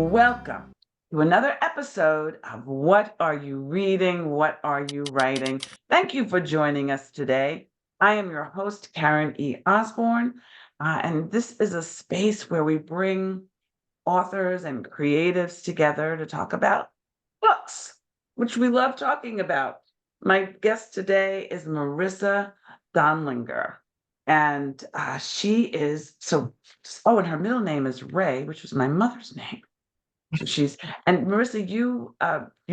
Welcome to another episode of What Are You Reading? What Are You Writing? Thank you for joining us today. I am your host, Karen E. Osborne, and this is a space where we bring authors and creatives together to talk about books, which we love talking about. My guest today is Marisa Dondlinger. And she is and her middle name is Ray, which was my mother's name. So and Marisa, you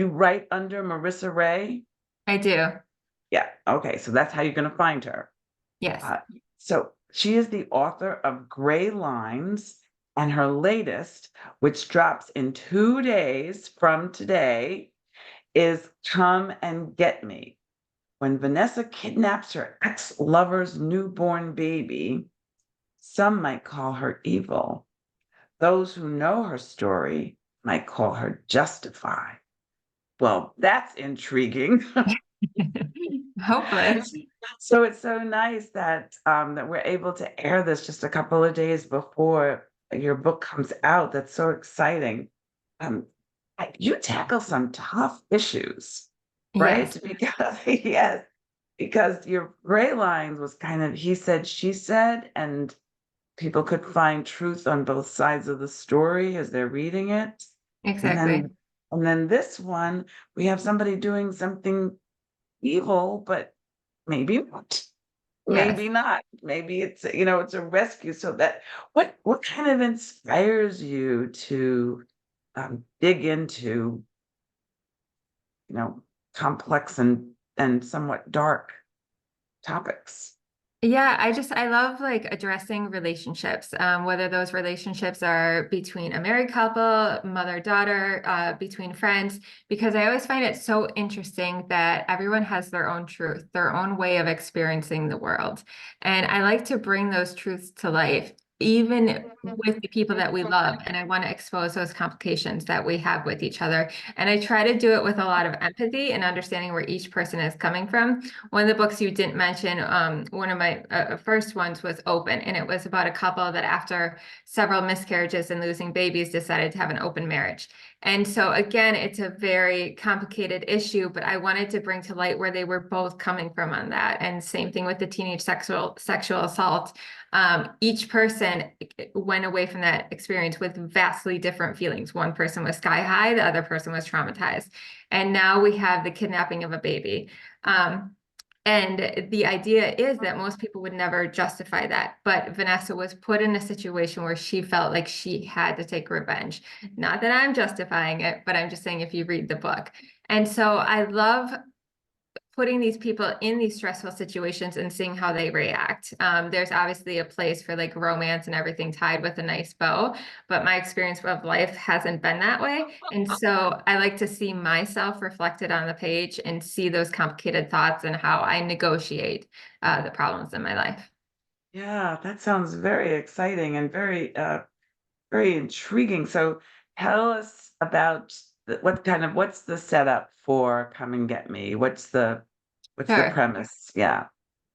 write under Marisa Ray? I do. Yeah. Okay. So that's how you're going to find her. Yes. Uh, so she is the author of Gray Lines, and her latest, which drops in 2 days from today, is Come and Get Me. When Vanessa kidnaps her ex-lover's newborn baby, some might call her evil. Those who know her story might call her justified. Well, that's intriguing. Hopefully. So it's so nice that we're able to air this just a couple of days before your book comes out. That's so exciting. Um, you tackle some tough issues, right? Yes, Because yes, because your gray lines was kind of he said, she said, and people could find truth on both sides of the story as they're reading it. And exactly. then this one, we have somebody doing something evil, but maybe not. Yes. Maybe not. Maybe it's a rescue. So that what kind of inspires you to dig into, you know, complex and somewhat dark topics? Yeah, I love like addressing relationships, whether those relationships are between a married couple, mother-daughter, between friends, because I always find it so interesting that everyone has their own truth, their own way of experiencing the world. And I like to bring those truths to life, even with the people that we love. And I want to expose those complications that we have with each other. And I try to do it with a lot of empathy and understanding where each person is coming from. One of the books you didn't mention, one of my first ones was Open, and it was about a couple that after several miscarriages and losing babies decided to have an open marriage. And so again, it's a very complicated issue, but I wanted to bring to light where they were both coming from on that. And same thing with the teenage sexual assault. Each person went away from that experience with vastly different feelings. One person was sky high, the other person was traumatized. And now we have the kidnapping of a baby. And the idea is that most people would never justify that. But Vanessa was put in a situation where she felt like she had to take revenge. Not that I'm justifying it, but I'm just saying if you read the book. And so I love putting these people in these stressful situations and seeing how they react. There's obviously a place for like romance and everything tied with a nice bow, but my experience of life hasn't been that way. And so I like to see myself reflected on the page and see those complicated thoughts and how I negotiate the problems in my life. Yeah, that sounds very exciting and very intriguing. So tell us about what's the setup for Come and Get Me? What's the Sure. premise? Yeah.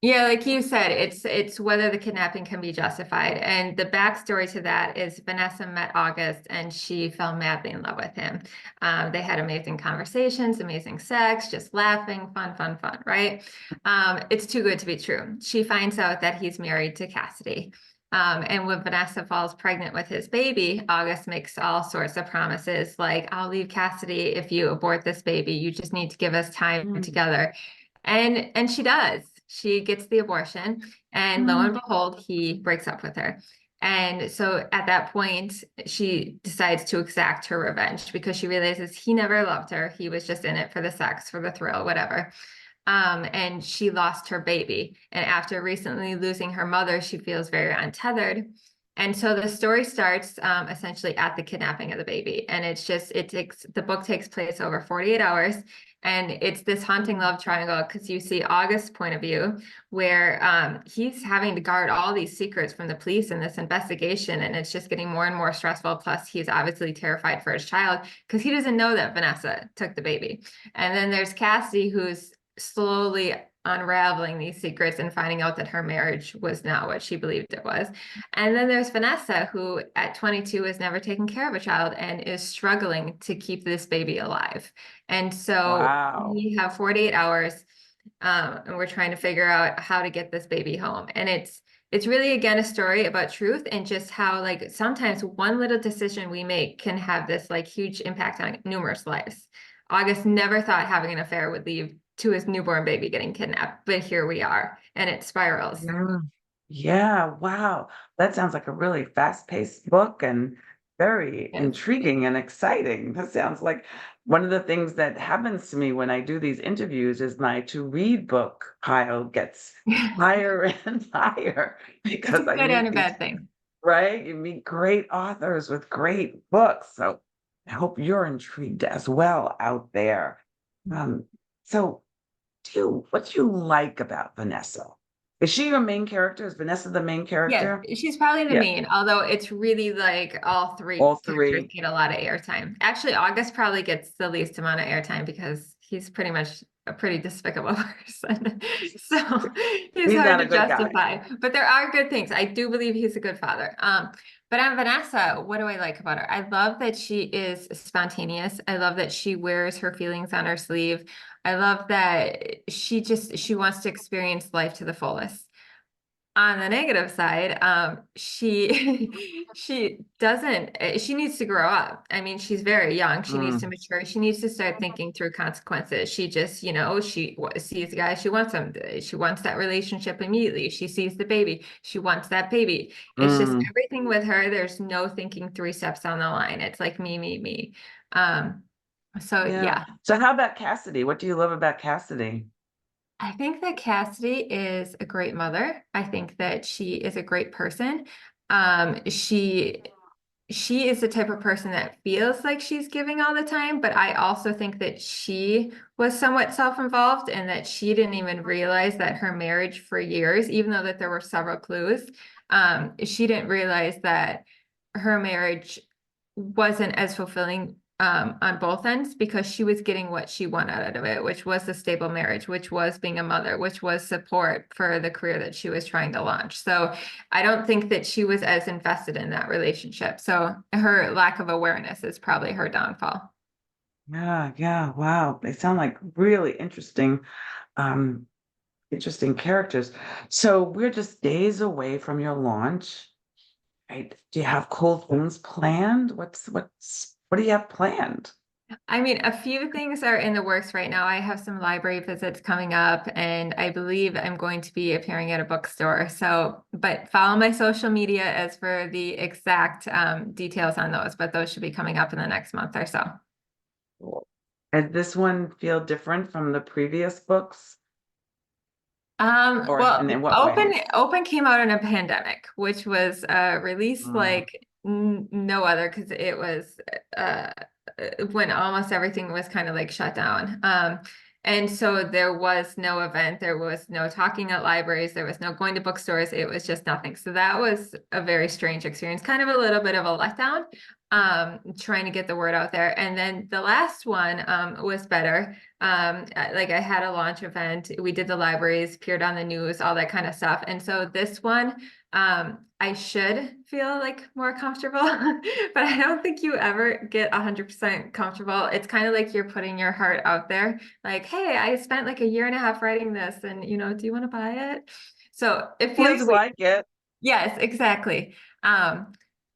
Yeah, like you said, it's whether the kidnapping can be justified. And the backstory to that is Vanessa met August and she fell madly in love with him. They had amazing conversations, amazing sex, just laughing, fun, right? It's too good to be true. She finds out that he's married to Cassidy. And when Vanessa falls pregnant with his baby, August makes all sorts of promises like, I'll leave Cassidy if you abort this baby. You just need to give us time Mm. together. And she does. She gets the abortion, and lo and Mm. behold, he breaks up with her. And so at that point, she decides to exact her revenge because she realizes he never loved her. He was just in it for the sex, for the thrill, whatever. And she lost her baby. And after recently losing her mother, she feels very untethered. And so the story starts essentially at the kidnapping of the baby. And the book takes place over 48 hours. And it's this haunting love triangle because you see August's point of view, where he's having to guard all these secrets from the police in this investigation. And it's just getting more and more stressful. Plus, he's obviously terrified for his child because he doesn't know that Vanessa took the baby. And then there's Cassie, who's slowly unraveling these secrets and finding out that her marriage was not what she believed it was. And then there's Vanessa, who at 22 has never taken care of a child and is struggling to keep this baby alive. And so Wow. we have 48 hours, and we're trying to figure out how to get this baby home. And it's really, again, a story about truth and just how, like, sometimes one little decision we make can have this like huge impact on numerous lives. August never thought having an affair would lead to his newborn baby getting kidnapped, but here we are, and it spirals. Yeah. Yeah, wow. That sounds like a really fast-paced book and very Yes. intriguing and exciting. That sounds like one of the things that happens to me when I do these interviews is my to read book pile gets higher and higher It's a because I good and meet a these, bad thing. right? You meet great authors with great books. So I hope you're intrigued as well out there. Um, so what do you like about Vanessa? Is she your main character? Is Vanessa the main Yes, character? she's probably the Yeah, main, although it's really like all all three characters three. get a lot of airtime. Actually, August probably gets the least amount of airtime because he's pretty much a pretty despicable person. So he's He's hard not a to good guy. justify. But there are good things. I do believe he's a good father. But on Vanessa, what do I like about her? I love that she is spontaneous. I love that she wears her feelings on her sleeve. I love that she wants to experience life to the fullest. On the negative side, she she doesn't she needs to grow up. I mean, she's very young. She needs to Mm, mature. She needs to start thinking through consequences. She just, she sees the guy, she wants him. She wants that relationship immediately. She sees the baby. She wants that baby. It's just mm, everything with her. There's no thinking three steps down the line. It's like me, me, me. Um, so yeah. yeah, So how about Cassidy? What do you love about Cassidy? I think that Cassidy is a great mother. I think that she is a great person. Um, she she is the type of person that feels like she's giving all the time, but I also think that she was somewhat self-involved and that she didn't even realize that her marriage for years, even though that there were several clues, she didn't realize that her marriage wasn't as fulfilling on both ends because she was getting what she wanted out of it, which was a stable marriage, which was being a mother, which was support for the career that she was trying to launch. So I don't think that she was as invested in that relationship. So her lack of awareness is probably her downfall. Yeah, yeah, wow. They sound like really um, interesting characters. So we're just days away from your launch, right? Do you have cool things planned? What do you have planned? I mean, a few things are in the works right now. I have some library visits coming up, and I believe I'm going to be appearing at a bookstore. So, but follow my social media as for the exact details on those, but those should be coming up in the next month or so. Cool. Does this one feel different from the previous books? Or Well, and in what ways? Open came out in a pandemic, which was released Mm, like no other because it was uh when almost everything was kind of like shut down. And so there was no event, there was no talking at libraries, there was no going to bookstores, it was just nothing. So that was a very strange experience, kind of a little bit of a letdown, trying to get the word out there. And then the last one was better. Like I had a launch event, we did the libraries, appeared on the news, all that kind of stuff. And so this one, I should feel like more comfortable, but I don't think you ever get 100% comfortable. It's kind of like you're putting your heart out there, like, hey, I spent like a year and a half writing this, and do you want to buy it? So it feels feels weird. like it. Yes, exactly.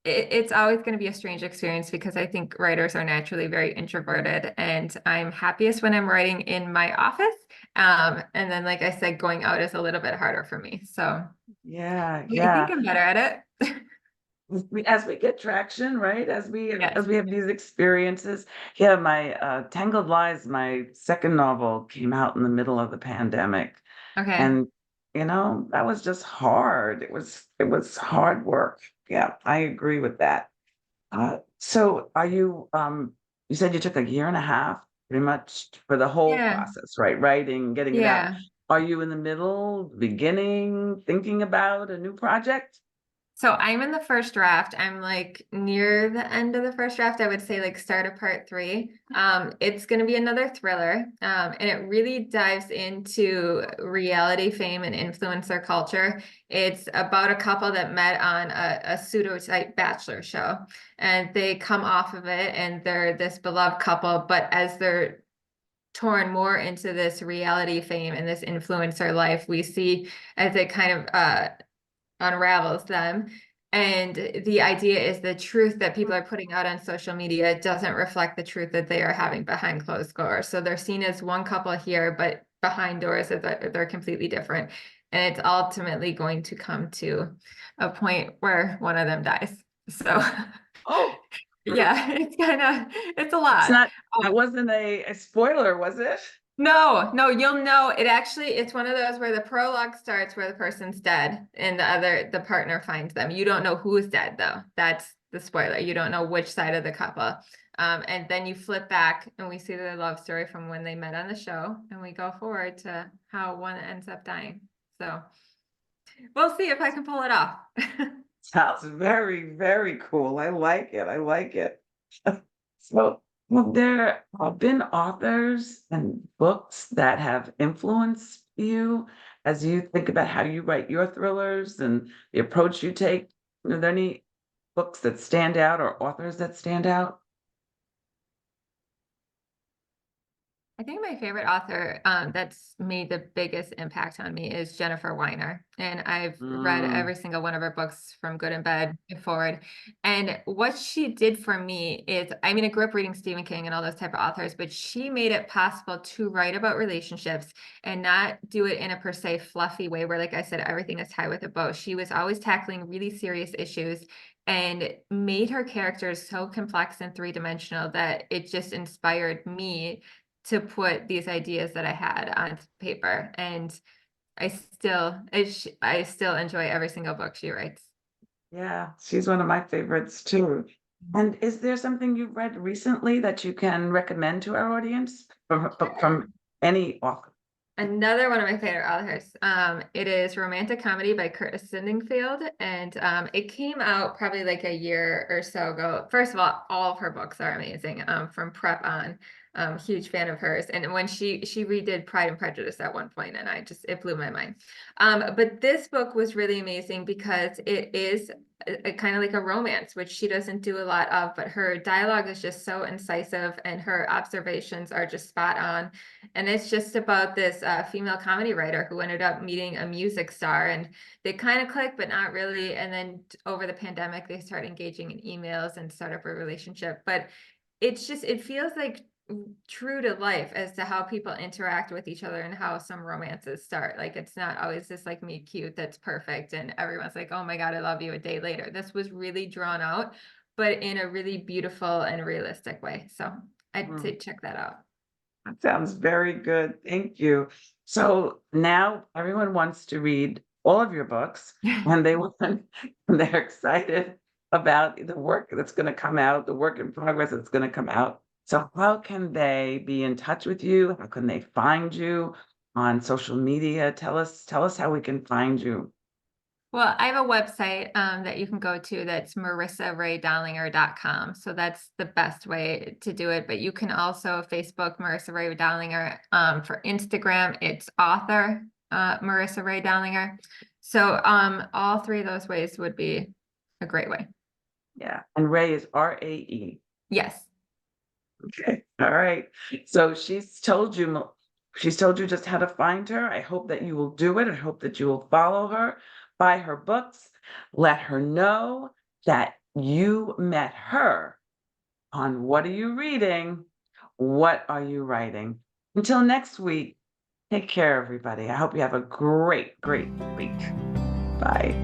It's always going to be a strange experience because I think writers are naturally very introverted, and I'm happiest when I'm writing in my office. And then, like I said, going out is a little bit harder for me. So Yeah, I think yeah. I'm better at it. As we get traction, right? Yes. As we have these experiences. Yeah, my Tangled Lies, my second novel came out in the middle of the pandemic. Okay. And that was just hard. It was hard work. Yeah, I agree with that. So you said you took a year and a half pretty much for the whole Yeah. process, right? Writing, getting it out. Yeah. Are you in the middle, beginning, thinking about a new project? So I'm in the first draft. I'm like near the end of the first draft. I would say like start of part three. It's going to be another thriller, and it really dives into reality fame and influencer culture. It's about a couple that met on a pseudo type bachelor show, and they come off of it, and they're this beloved couple. But as they're torn more into this reality fame and this influencer life, we see as it kind of unravels them. And the idea is the truth that people are putting out on social media doesn't reflect the truth that they are having behind closed doors. So they're seen as one couple here, but behind doors, they're completely different. And it's ultimately going to come to a point where one of them dies. So Oh, yeah, it's a it's lot. not, that wasn't a spoiler, was it? No, no, you'll know. It's one of those where the prologue starts where the person's dead and the partner finds them. You don't know who's dead though. That's the spoiler. You don't know which side of the couple. And then you flip back and we see their love story from when they met on the show, and we go forward to how one ends up dying. So we'll see if I can pull it off. Sounds very, very cool. I like it. I like it. So, well, there have been authors and books that have influenced you as you think about how you write your thrillers and the approach you take. Are there any books that stand out or authors that stand out? I think my favorite author that's made the biggest impact on me is Jennifer Weiner. And I've read Mm, every single one of her books from Good and Bad and forward. And what she did for me is, I mean, I grew up reading Stephen King and all those type of authors, but she made it possible to write about relationships and not do it in a per se fluffy way where, like I said, everything is tied with a bow. She was always tackling really serious issues and made her characters so complex and three-dimensional that it just inspired me to put these ideas that I had on paper. And I still enjoy every single book she writes. yeah, she's one of my favorites too. And is there something you've read recently that you can recommend to our audience from any author? Another one of my favorite authors. It is Romantic Comedy by Curtis Sindingfield, and it came out probably like a year or so ago. First of all of her books are amazing. From prep on, huge fan of hers. And when she redid Pride and Prejudice at one point, and it blew my mind. But this book was really amazing because it is a kind of like a romance, which she doesn't do a lot of, but her dialogue is just so incisive and her observations are just spot on. And it's just about this female comedy writer who ended up meeting a music star, and they kind of click, but not really. And then over the pandemic, they start engaging in emails and start up a relationship. But it feels like true to life as to how people interact with each other and how some romances start. Like it's not always just like meet cute that's perfect and everyone's like, oh my God, I love you a day later. This was really drawn out, but in a really beautiful and realistic way. So I'd say Mm, check that out. that sounds very good. Thank you. So now everyone wants to read all of your books and they want, and they're excited about the work that's going to come out, the work in progress that's going to come out. So how can they be in touch with you? How can they find you on social media? Tell us how we can find you. Well, I have a website that you can go to that's marisaraydonlinger.com. So that's the best way to do it. But you can also Facebook Marisa Ray Dondlinger. For Instagram, it's author Marisa Ray Dondlinger. So all three of those ways would be a great way. Yeah. And Ray is RAE. Yes. Okay. All right. So she's told you just how to find her. I hope that you will do it. I hope that you will follow her, buy her books, let her know that you met her on What Are You Reading? What Are You Writing? Until next week, take care, everybody. I hope you have a great, great week. Bye.